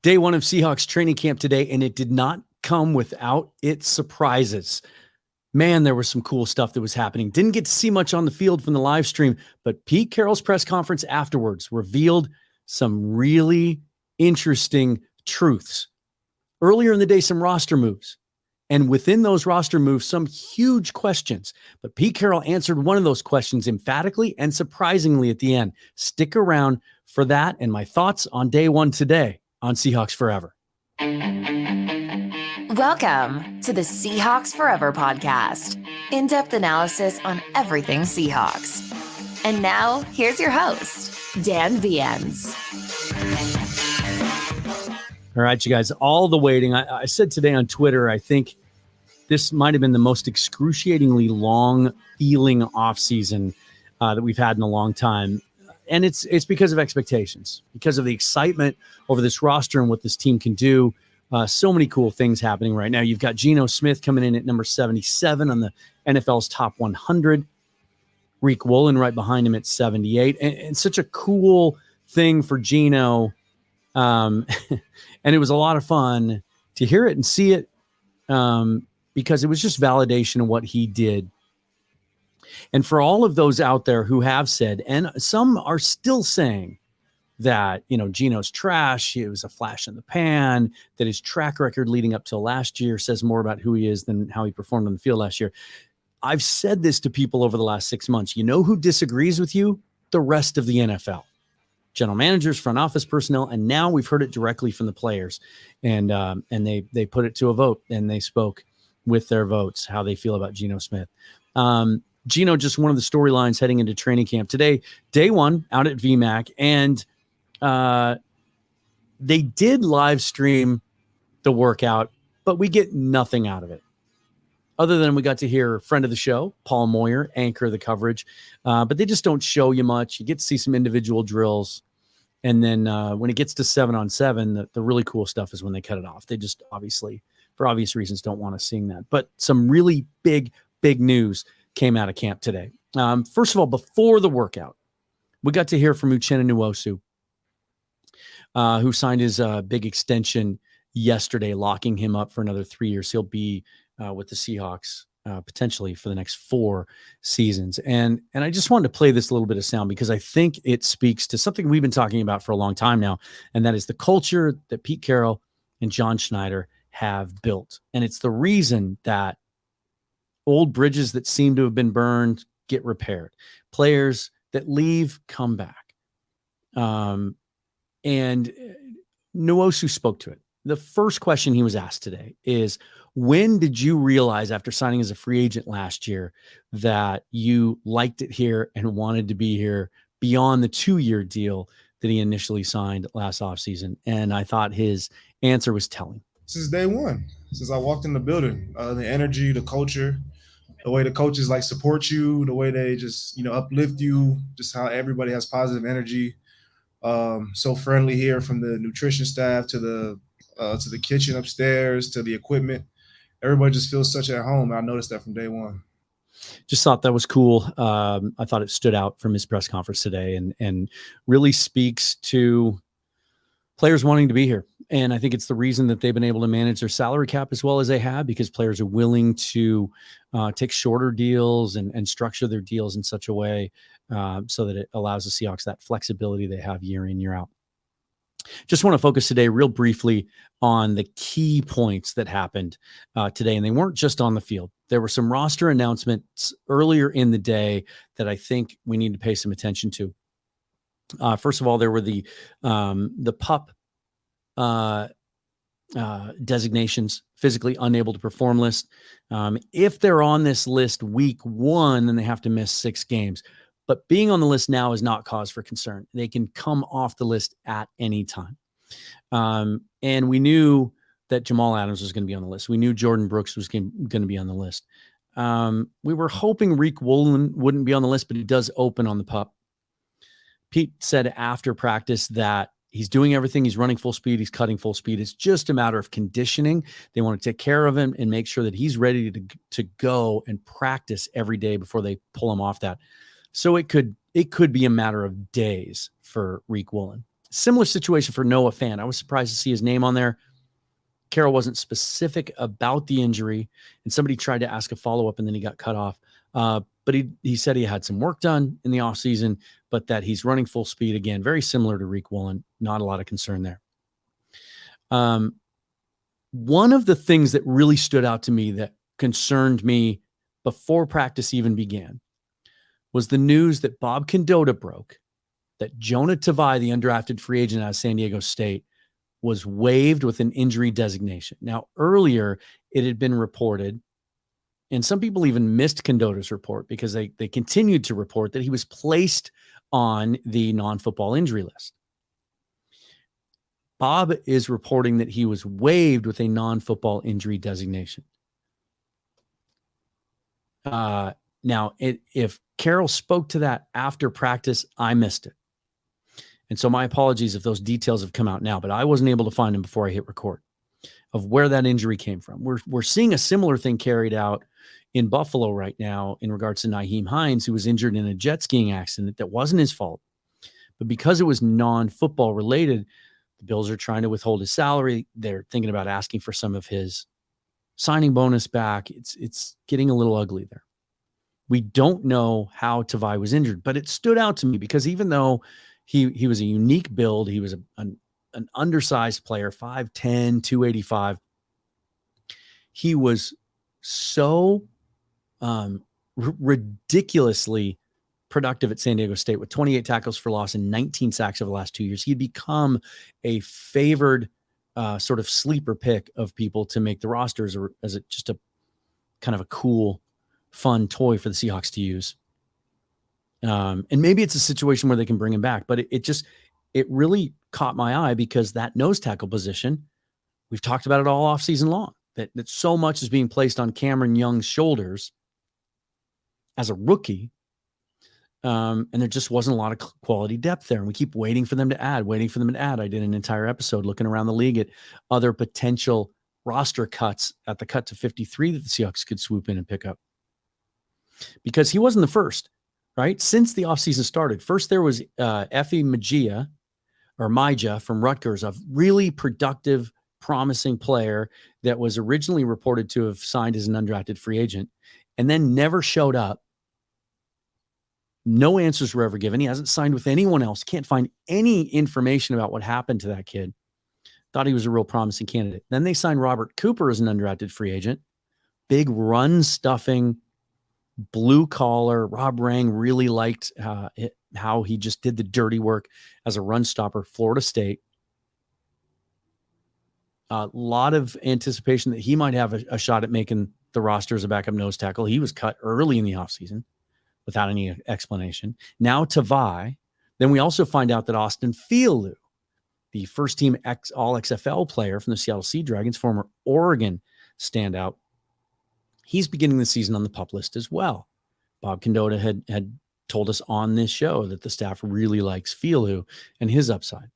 Day one of Seahawks training camp today, and it did not come without its surprises. Man, there was some cool stuff that was happening. Didn't get to see much on the field from the live stream, but Pete Carroll's press conference afterwards revealed some really interesting truths. Earlier in the day, some roster moves. And within those roster moves, some huge questions. But Pete Carroll answered one of those questions emphatically and surprisingly at the end. Stick around for that and my thoughts on day one today on Seahawks Forever. Welcome to the Seahawks Forever podcast. In-depth analysis on everything Seahawks. And now, here's your host, Dan Viens. All right, you guys, all the waiting. I said today on Twitter, I think this might have been the most excruciatingly long feeling offseason that we've had in a long time. And it's because of expectations, because of the excitement over this roster and what this team can do. So many cool things happening right now. You've got Geno Smith coming in at number 77 on the NFL's top 100. Riq Woolen right behind him at 78. And such a cool thing for Geno. And it was a lot of fun to hear it and see it because it was just validation of what he did. And for all of those out there who have said, and some are still saying that, Geno's trash, it was a flash in the pan, that his track record leading up till last year says more about who he is than how he performed on the field last year. I've said this to people over the last 6 months. You know who disagrees with you? The rest of the NFL. General managers, front office personnel, and now we've heard it directly from the players. And they put it to a vote, and they spoke with their votes how they feel about Geno Smith. Geno, just one of the storylines heading into training camp today, day one out at VMAC, and they did live stream the workout, but we get nothing out of it. Other than we got to hear friend of the show, Paul Moyer, anchor the coverage. But they just don't show you much. You get to see some individual drills. And then when it gets to 7-on-7, the really cool stuff is when they cut it off. They just obviously, for obvious reasons, don't want us seeing that. But some really big news came out of camp today. First of all, before the workout, we got to hear from Uchenna Nwosu, who signed his big extension yesterday, locking him up for another 3 years. He'll be with the Seahawks potentially for the next 4 seasons. And I just wanted to play this little bit of sound because I think it speaks to something we've been talking about for a long time now, and that is the culture that Pete Carroll and John Schneider have built. And it's the reason that old bridges that seem to have been burned get repaired. Players that leave come back. And Nwosu spoke to it. The first question he was asked today is, when did you realize after signing as a free agent last year that you liked it here and wanted to be here beyond the 2-year deal that he initially signed last offseason? And I thought his answer was telling. Since day one, since I walked in the building, the energy, the culture, the way the coaches support you, the way they just, uplift you, just how everybody has positive energy. So friendly here, from the nutrition staff to the kitchen upstairs to the equipment. Everybody just feels such at home. I noticed that from day one. Just thought that was cool. I thought it stood out from his press conference today and really speaks to players wanting to be here. And I think it's the reason that they've been able to manage their salary cap as well as they have, because players are willing to take shorter deals and structure their deals in such a way so that it allows the Seahawks that flexibility they have year in, year out. Just want to focus today real briefly on the key points that happened today. And they weren't just on the field. There were some roster announcements earlier in the day that I think we need to pay some attention to. First of all, there were the PUP designations, physically unable to perform list. If they're on this list week 1, then they have to miss 6 games. But being on the list now is not cause for concern. They can come off the list at any time. And we knew that Jamal Adams was going to be on the list. We knew Jordan Brooks was going to be on the list. We were hoping Riq Woolen wouldn't be on the list, but he does open on the PUP. Pete said after practice that he's doing everything. He's running full speed. He's cutting full speed. It's just a matter of conditioning. They want to take care of him and make sure that he's ready to go and practice every day before they pull him off that. So it could be a matter of days for Riq Woolen. Similar situation for Noah Fant. I was surprised to see his name on there. Carroll wasn't specific about the injury, and somebody tried to ask a follow-up, and then he got cut off. But he said he had some work done in the offseason, but that he's running full speed again, very similar to Reek Woolen. Not a lot of concern there. One of the things that really stood out to me that concerned me before practice even began was the news that Bob Condotta broke that Jonah Tavai, the undrafted free agent out of San Diego State, was waived with an injury designation. Now, earlier it had been reported, and some people even missed Condotta's report because they continued to report that he was placed on the non-football injury list. Bob is reporting that he was waived with a non-football injury designation. Now, if Carroll spoke to that after practice, I missed it. And so my apologies if those details have come out now, but I wasn't able to find them before I hit record of where that injury came from. We're seeing a similar thing carried out in Buffalo right now in regards to Nyheim Hines, who was injured in a jet skiing accident that wasn't his fault. But because it was non-football related, the Bills are trying to withhold his salary. They're thinking about asking for some of his signing bonus back. It's getting a little ugly there. We don't know how Tavai was injured, but it stood out to me because even though he was a unique build, he was an undersized player, 5'10", 285. He was so ridiculously productive at San Diego State with 28 tackles for loss and 19 sacks over the last 2 years. He'd become a favored sort of sleeper pick of people to make the rosters, or as just a kind of a cool, fun toy for the Seahawks to use. And maybe it's a situation where they can bring him back, but it really caught my eye because that nose tackle position, we've talked about it all off season long, that so much is being placed on Cameron Young's shoulders as a rookie. And there just wasn't a lot of quality depth there. And we keep waiting for them to add. I did an entire episode looking around the league at other potential roster cuts at the cut to 53 that the Seahawks could swoop in and pick up. Because he wasn't the first, right? Since the offseason started, first there was Effie Magia from Rutgers, a really productive, promising player that was originally reported to have signed as an undrafted free agent and then never showed up. No answers were ever given. He hasn't signed with anyone else. Can't find any information about what happened to that kid. Thought he was a real promising candidate. Then they signed Robert Cooper as an undrafted free agent. Big run stuffing, blue collar. Rob Rang really liked how he just did the dirty work as a run stopper. Florida State. A lot of anticipation that he might have a shot at making the roster as a backup nose tackle. He was cut early in the offseason without any explanation. Now Tavai. Then we also find out that Austin Fielu, the first team All-XFL player from the Seattle Sea Dragons, former Oregon standout, he's beginning the season on the PUP list as well. Bob Condotta had told us on this show that the staff really likes Fielu and his upside.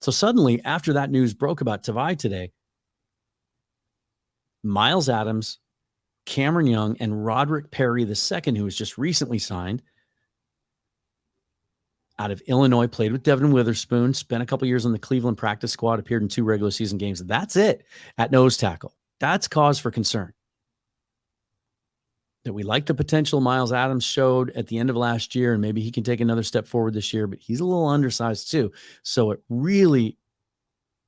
So suddenly, after that news broke about Tavai today, Miles Adams, Cameron Young, and Roderick Perry II, who was just recently signed out of Illinois, played with Devon Witherspoon, spent a couple years on the Cleveland practice squad, appeared in 2 regular season games. That's it at nose tackle. That's cause for concern. That we like the potential Miles Adams showed at the end of last year, and maybe he can take another step forward this year, but he's a little undersized too. So it really,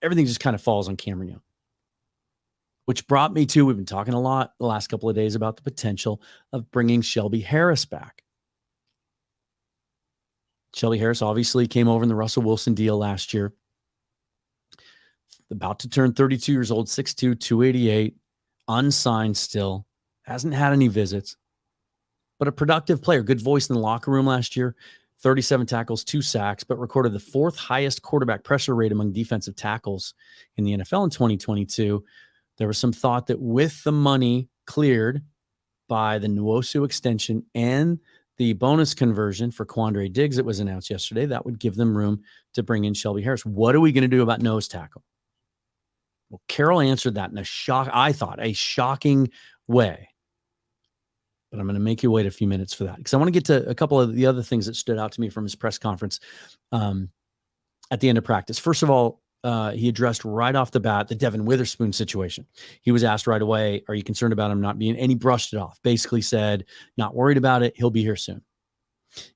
everything just kind of falls on Cameron Young. Which brought me to, we've been talking a lot the last couple of days about the potential of bringing Shelby Harris back. Shelby Harris obviously came over in the Russell Wilson deal last year. About to turn 32 years old, 6'2", 288, unsigned still. Hasn't had any visits. But a productive player, good voice in the locker room last year. 37 tackles, 2 sacks, but recorded the 4th highest quarterback pressure rate among defensive tackles in the NFL in 2022. There was some thought that with the money cleared by the Nwosu extension and the bonus conversion for Quandre Diggs that was announced yesterday, that would give them room to bring in Shelby Harris. What are we going to do about nose tackle? Well, Carroll answered that in a shocking way. But I'm going to make you wait a few minutes for that because I want to get to a couple of the other things that stood out to me from his press conference at the end of practice. First of all, he addressed right off the bat the Devon Witherspoon situation. He was asked right away, are you concerned about him not being, and he brushed it off, basically said, not worried about it. He'll be here soon.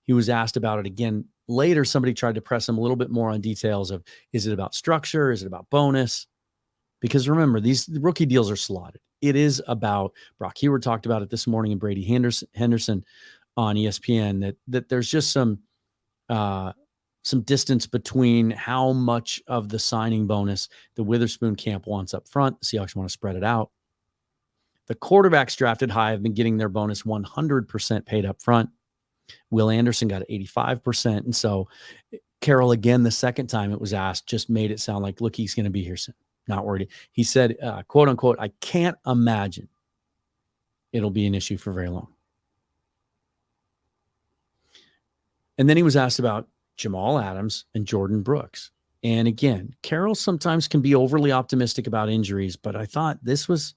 He was asked about it again later. Somebody tried to press him a little bit more on details of, is it about structure? Is it about bonus? Because remember, these rookie deals are slotted. It is about, Brock Heward talked about it this morning, and Brady Henderson on ESPN, that there's just some distance between how much of the signing bonus the Witherspoon camp wants up front. The Seahawks want to spread it out. The quarterbacks drafted high have been getting their bonus 100% paid up front. Will Anderson got 85%. And so Carroll, again, the second time it was asked, just made it sound like, look, he's going to be here soon. Not worried. He said, quote unquote, I can't imagine it'll be an issue for very long. And then he was asked about Jamal Adams and Jordan Brooks. And again, Carroll sometimes can be overly optimistic about injuries, but I thought this was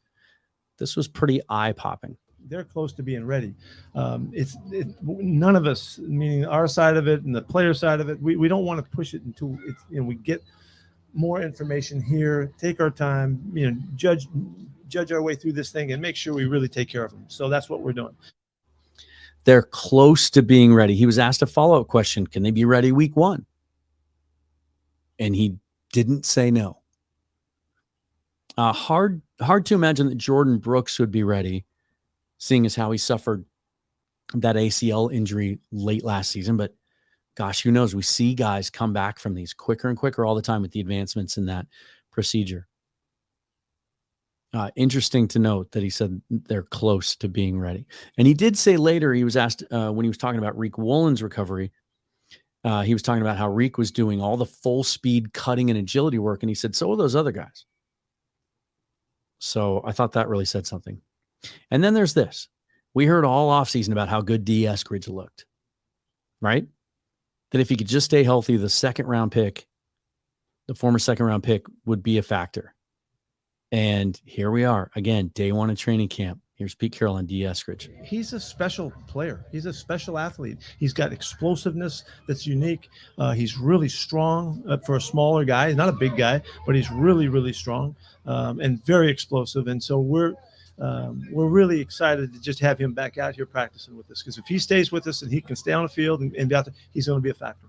pretty eye-popping. They're close to being ready. None of us, meaning our side of it and the player side of it, we don't want to push it until we get more information here, take our time, judge our way through this thing and make sure we really take care of them. So that's what we're doing. They're close to being ready. He was asked a follow-up question. Can they be ready week 1? And he didn't say no. Hard to imagine that Jordan Brooks would be ready, seeing as how he suffered that ACL injury late last season. But gosh, who knows? We see guys come back from these quicker and quicker all the time with the advancements in that procedure. Interesting to note that he said they're close to being ready. And he did say later, he was asked when he was talking about Reek Woolen's recovery, he was talking about how Reek was doing all the full speed cutting and agility work. And he said, so are those other guys. So I thought that really said something. And then there's this. We heard all offseason about how good D. Eskridge looked, right? That if he could just stay healthy, the former second round pick would be a factor. And here we are again, day 1 of training camp. Here's Pete Carroll and D. Eskridge. He's a special player. He's a special athlete. He's got explosiveness that's unique. He's really strong for a smaller guy. He's not a big guy, but he's really, really strong and very explosive. And so we're really excited to just have him back out here practicing with us, because if he stays with us and he can stay on the field and be out there, he's going to be a factor.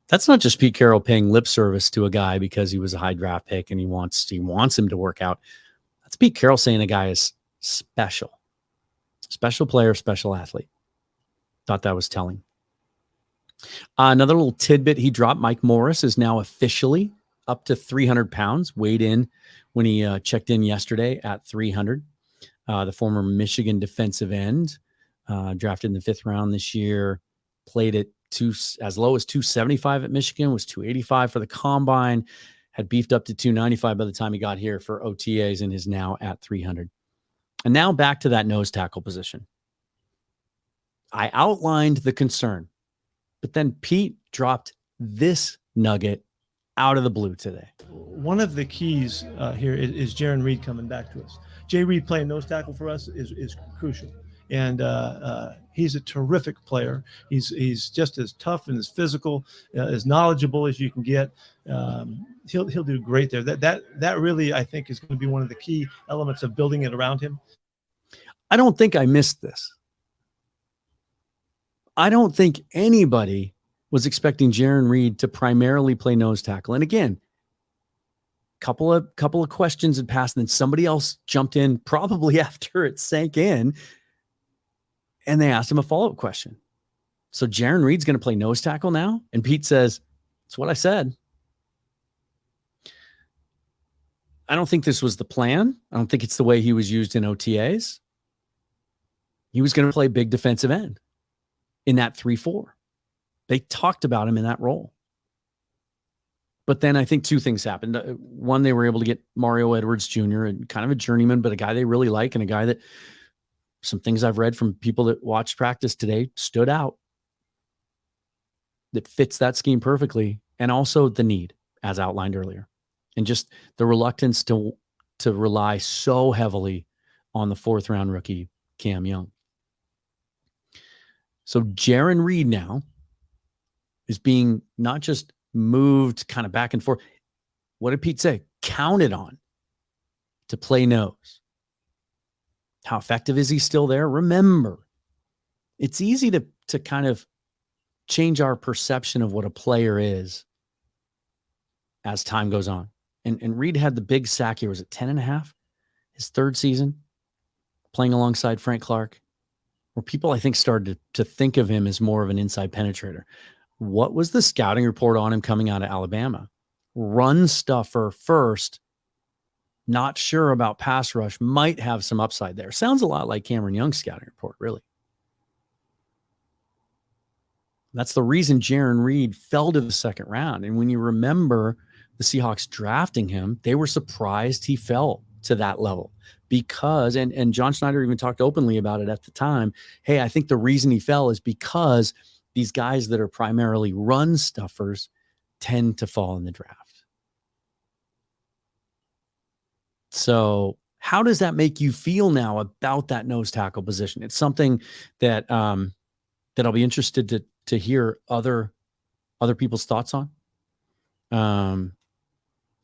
That's not just Pete Carroll paying lip service to a guy because he was a high draft pick and he wants him to work out. That's Pete Carroll saying a guy is special player, special athlete. Thought that was telling. Another little tidbit he dropped. Mike Morris is now officially up to 300 pounds, weighed in when he checked in yesterday at 300. The former Michigan defensive end, drafted in the 5th round this year, played at as low as 275 at Michigan, was 285 for the combine, had beefed up to 295 by the time he got here for OTAs, and is now at 300. And now back to that nose tackle position. I outlined the concern, but then Pete dropped this nugget out of the blue today. One of the keys here is Jaren Reed coming back to us. Jay Reed playing nose tackle for us is crucial. And he's a terrific player. He's just as tough and as physical, as knowledgeable as you can get. He'll do great there. That really, I think, is going to be one of the key elements of building it around him. I don't think I missed this. I don't think anybody was expecting Jaren Reed to primarily play nose tackle. And again, couple of questions had passed, and then somebody else jumped in probably after it sank in, and they asked him a follow-up question. So Jaren Reed's going to play nose tackle now? And Pete says, that's what I said. I don't think this was the plan. I don't think it's the way he was used in OTAs. He was going to play big defensive end in that 3-4. They talked about him in that role. But then I think 2 things happened. One, they were able to get Mario Edwards Jr., and kind of a journeyman, but a guy they really like, and a guy that some things I've read from people that watched practice today stood out, that fits that scheme perfectly. And also the need, as outlined earlier, and just the reluctance to rely so heavily on the 4th round rookie Cam Young. So Jaren Reed now is being not just moved kind of back and forth. What did Pete say? Counted on to play nose. How effective is he still there? Remember, it's easy to kind of change our perception of what a player is as time goes on. And Reed had the big sack here. Was it 10.5? His third season playing alongside Frank Clark, where people, I think, started to think of him as more of an inside penetrator. What was the scouting report on him coming out of Alabama? Run stuffer first. Not sure about pass rush. Might have some upside there. Sounds a lot like Cameron Young's scouting report, really. That's the reason Jaren Reed fell to the second round. And when you remember the Seahawks drafting him, they were surprised he fell to that level because, and John Schneider even talked openly about it at the time. Hey, I think the reason he fell is because these guys that are primarily run stuffers tend to fall in the draft. So how does that make you feel now about that nose tackle position? It's something that, that I'll be interested to hear other people's thoughts on.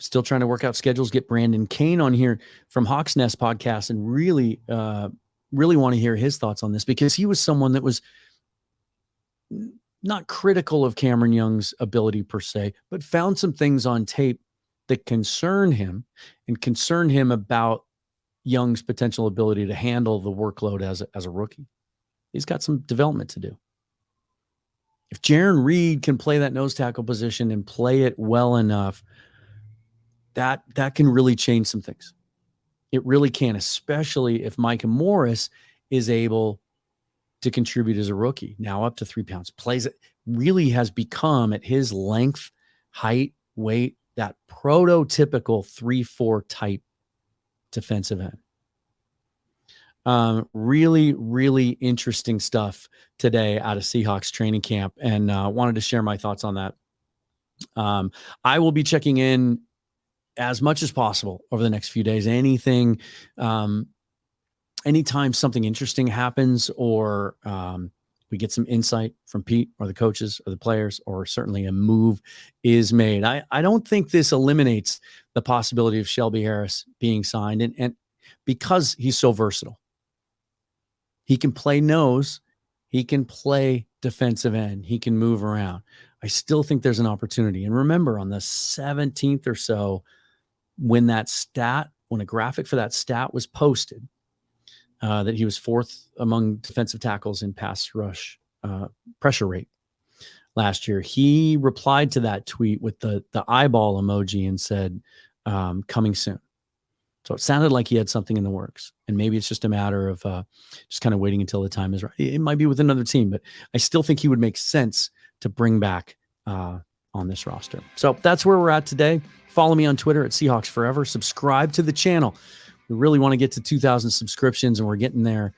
Still trying to work out schedules, get Brandon Kane on here from Hawks Nest podcast and really want to hear his thoughts on this because he was someone that was not critical of Cameron Young's ability per se, but found some things on tape that concerned him and concerned him about Young's potential ability to handle the workload as a rookie. He's got some development to do. If Jaren Reed can play that nose tackle position and play it well enough, that can really change some things. It really can, especially if Micah Morris is able to contribute as a rookie. Now up to 3 pounds. Plays it, really has become at his length, height, weight, that prototypical 3-4 type defensive end. Really, really interesting stuff today out of Seahawks training camp, and wanted to share my thoughts on that. I will be checking in as much as possible over the next few days. Anything, anytime something interesting happens or we get some insight from Pete or the coaches or the players, or certainly a move is made. I don't think this eliminates the possibility of Shelby Harris being signed, and because he's so versatile. He can play nose. He can play defensive end. He can move around. I still think there's an opportunity. And remember, on the 17th or so, when a graphic for that stat was posted, that he was fourth among defensive tackles in pass rush pressure rate last year, he replied to that tweet with the eyeball emoji and said, coming soon. So it sounded like he had something in the works, and maybe it's just a matter of just kind of waiting until the time is right. It might be with another team, but I still think he would make sense to bring back on this roster. So that's where we're at today. Follow me on Twitter at Seahawks Forever. Subscribe to the channel. We really want to get to 2,000 subscriptions, and we're getting there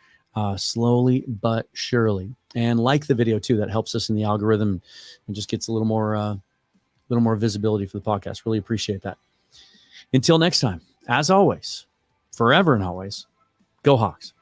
slowly but surely. And like the video too. That helps us in the algorithm and just gets a little more visibility for the podcast. Really appreciate that. Until next time. As always, forever and always, go Hawks.